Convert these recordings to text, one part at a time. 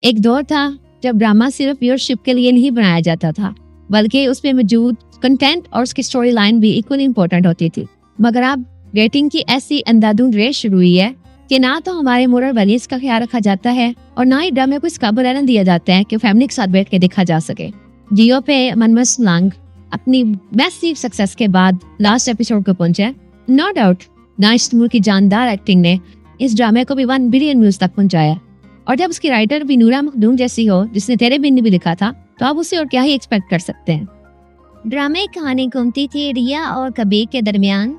एक दौर था जब ड्रामा सिर्फ व्यूअरशिप के लिए नहीं बनाया जाता था, बल्कि उसमें मौजूद कंटेंट और उसकी स्टोरी लाइन भी इक्वली इम्पोर्टेंट होती थी। मगर अब रेटिंग की ऐसी अंधाधुंध रेस शुरू हुई है कि ना तो हमारे मोरल वैल्यूज का ख्याल रखा जाता है और ना ही ड्रामे को इसका बयान दिया जाता है कि फैमिली के साथ बैठ के देखा जा सके। जियो पे मनमथ सुलांग अपनी मैसिव सक्सेस के बाद लास्ट एपिसोड को पहुंचे। नो डाउट दानिश तैमूर की जानदार एक्टिंग ने इस ड्रामे को भी 1 बिलियन व्यूज तक पहुंचाया, और जब उसकी राइटर भी नूरा मखदूम जैसी हो जिसने तेरे बिन भी लिखा था, तो आप उससे और क्या ही एक्सपेक्ट कर सकते हैं। ड्रामे की कहानी घूमती थी रिया और कबीर के दरमियान,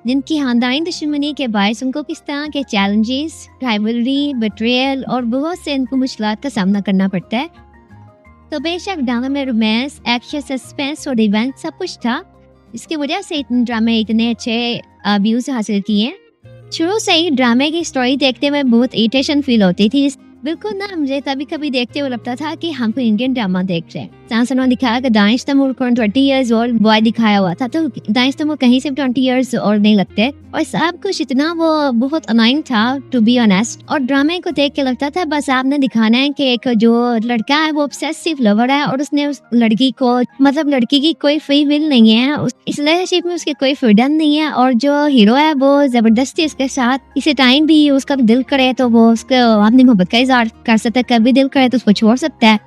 जिनकी खानदानी दुश्मनी के बायस उनको किस तरह के चैलेंजेस, राइवलरी, बिट्रेयल और बहुत से इनको मुश्किलात का सामना करना पड़ता है। तो बेशक ड्रामे में रोमांस, एक्शन, सस्पेंस और इवेंट सब कुछ था, इसकी वजह से ड्रामे इतने अच्छे व्यूज हासिल किए। शुरू से ही ड्रामे की स्टोरी देखते हुए बहुत इरिटेशन फील होती थी। बिल्कुल ना, मुझे कभी कभी देखते हुए लगता था कि हम कोई इंडियन ड्रामा देख रहे हैं। उन्होंने दिखाया कि दानिश तैमूर को 20 इयर्स ओल्ड बॉय दिखाया हुआ था, तो दानिश तैमूर कहीं से 20 इयर्स ओल्ड नहीं लगते, और सब कुछ इतना वो बहुत अनोइंग था टू बी ऑनेस्ट। और ड्रामे को देख के लगता था बस आपने दिखाना है कि एक जो लड़का है वो ऑब्सेसिव लवर है और उसने उस लड़की को, मतलब लड़की की कोई फ्री विल नहीं है, इस रिलेशनशिप में उसकी कोई फ्रीडम नहीं है, और जो हीरो है वो जबरदस्ती उसके साथ किसी टाइम भी उसका दिल करे तो वो उसको अपनी मोहब्बत का इजहार कर सकता है, कभी दिल करे तो उसको छोड़ सकता है।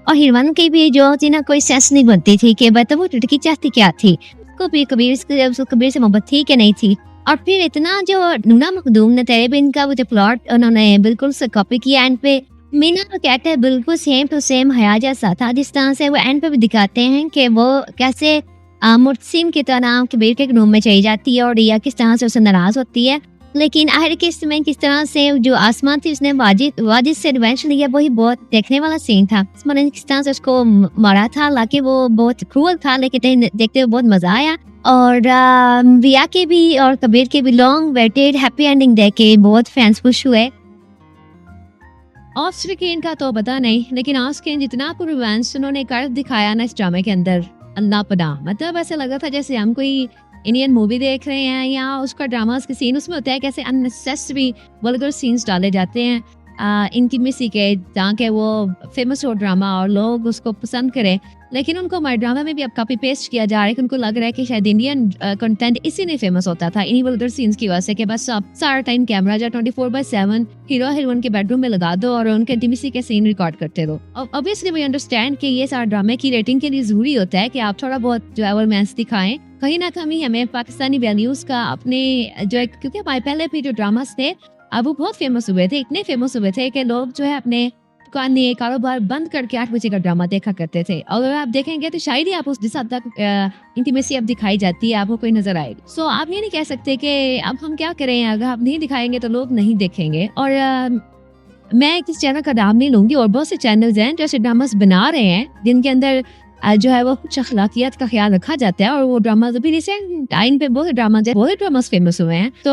और हीरोइन की भी जो थी ना, कोई सेंस नहीं बनती थी कि वो लड़की चाहती क्या थी, उसको भी कबीर से मोहब्बत थी कि नहीं थी। और फिर इतना जो नूरा मखदूम ने तेरे बिन का वो जो प्लॉट उन्होंने बिल्कुल से कॉपी किया, एंड पे मीना तो कहते हैं बिल्कुल सेम टू सेम हया जैसा था, जिस तरह से वो एंड पे भी दिखाते हैं कि वो कैसे मुर्तसिम की तरह कबीर के रूम में चली जाती है और रिया किस तरह से उससे नाराज होती है। लेकिन आखिर किस्त में किस तरह से जो आसमान थी उसने वाजिद से रिवेंज लिया, वही बहुत देखने वाला सीन था। ने किस तरह से उसको मारा था, हालांकि वो बहुत क्रूअल था, लेकिन देखते हुए बहुत मजा आया। और रिया के भी और कबीर के भी लॉन्ग वेटेड हैप्पी एंडिंग देख के बहुत फैंस खुश हुए। ऑफ स्क्रीन का तो पता नहीं, लेकिन ऑफ स्क्रीन जितना आपको रोमांस उन्होंने कर दिखाया ना इस ड्रामे के अंदर, अल्लाह पनाह, मतलब ऐसा लगा था जैसे हम कोई इंडियन मूवी देख रहे हैं या उसका ड्रामा के सीन उसमें होता है, कैसे अननेसेसरी वल्गर सीन्स डाले जाते हैं इंटीमेसी के, ताकि वो फेमस हो ड्रामा और लोग उसको पसंद करें। लेकिन उनको हमारे ड्रामा में भी अब कॉपी पेस्ट किया जा रहा है कि उनको लग रहा है कि शायद इंडियन कंटेंट इसीलिए फेमस होता था इन्हीं वल्गर सीन्स की वजह से, कि बस आप सारा टाइम कैमरा जो 24/7 हीरो हीरोइन के बेडरूम में लगा दो और उनके इंटीमेसी के सीन रिकॉर्ड करते रहो। ऑब्वियसली वी अंडरस्टैंड कि ये सारा ड्रामे की रेटिंग के लिए जरूरी होता है कि आप थोड़ा बहुत जो है रोमांस दिखाएं। कहीं ना कहीं हमें पाकिस्तानी वैल्यूज का अपने जो, क्योंकि हमारे पहले भी जो ड्रामास थे अब वो बहुत फेमस हुए थे, इतने फेमस हुए थे कि लोग जो है अपने दुकानें कारोबार बंद करके 8 बजे का ड्रामा देखा करते थे। और अगर आप देखेंगे तो शायद ही आप उस जिस हद तक इंटीमेसी अब दिखाई जाती है आपको कोई नजर आएगी। सो आप ये नहीं कह सकते कि अब हम क्या करें, अगर आप नहीं दिखाएंगे तो लोग नहीं देखेंगे। और मैं किस चैनल का नाम नहीं लूंगी, और बहुत से चैनल्स हैं जो ऐसे ड्रामास बना रहे हैं जिनके अंदर जो है वो कुछ अखलाकियात का ख्याल रखा जाता है, और वो ड्रामा अभी रिसेंट टाइम पे बहुत ड्रामास फेमस हुए हैं। तो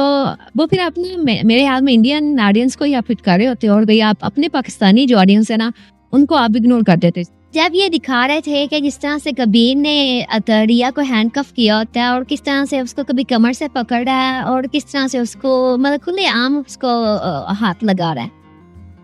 वो फिर अपने मेरे हाल में इंडियन ऑडियंस को ही आप हिट कर रहे होते, और आप अपने पाकिस्तानी जो ऑडियंस है ना उनको आप इग्नोर कर देते। जब ये दिखा रहे थे कि जिस तरह से कबीर ने रिया को हैंडकफ किया होता है और किस तरह से उसको कभी कमर से पकड़ रहा है और किस तरह से उसको मतलब खुले आम उसको हाथ लगा रहा है,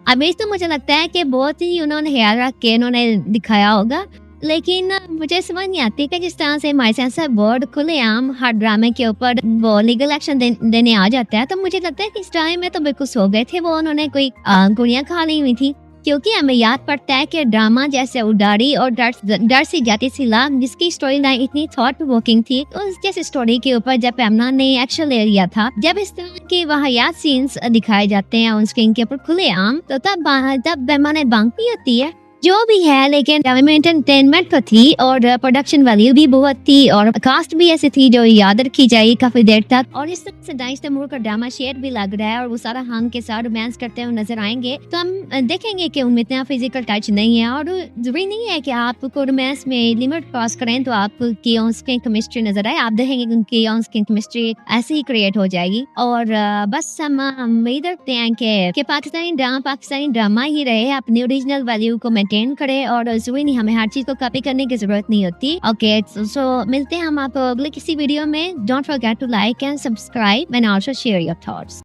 अभी तो मुझे लगता है कि बहुत ही उन्होंने ख्याल रख के उन्होंने दिखाया होगा। लेकिन मुझे समझ नहीं आती कि जिस तरह से माई सेंसर बोर्ड खुलेआम हर ड्रामे के ऊपर वो लीगल एक्शन देने आ जाता है, तो मुझे लगता है कि इस ड्रामे में तो बिल्कुल सो गए थे वो, उन्होंने कोई गोलियां खा ली हुई थी। क्योंकि हमें याद पड़ता है कि ड्रामा जैसे उडारी और डर सी जाती सी लाख, जिसकी स्टोरी लाइन इतनी थॉट प्रोवोकिंग थी, उस जैसी स्टोरी के ऊपर जब पैमना ने एक्शन ले लिया था, जब इस तरह के वाहियात सीन्स दिखाए जाते हैं ऑन स्क्रीन के ऊपर खुलेआम, तो तब पैमाने बांकी होती है जो भी है। लेकिन एंटरटेनमेंट तो थी और प्रोडक्शन वैल्यू भी बहुत थी और कास्ट भी ऐसी थी जो याद रखी जाएगी काफी देर तक। और इस तरह से दानिश तैमूर का ड्रामा शेयर भी लग रहा है और वो सारा हम के साथ रोमांस करते हुए नजर आएंगे, तो हम देखेंगे कि उनमें इतना फिजिकल टच नहीं है। और जरूरी नहीं है कि आपको रोमांस में लिमिट क्रॉस करें तो आपकी ऑन स्क्रीन केमिस्ट्री नजर आए, आप देखेंगे कि उनकी ऑन स्क्रीन केमिस्ट्री ऐसे ही क्रिएट हो जाएगी। और बस हम उम्मीद रखते हैं कि पाकिस्तानी ड्रामा ही रहे, अपनी ओरिजिनल वैल्यू को मेंटेन करे, और जरूरी नहीं हमें हर चीज को कॉपी करने की जरूरत नहीं होती। ओके, सो मिलते हैं हम आपको अगले किसी वीडियो में। Don't forget to like and subscribe and also share your thoughts.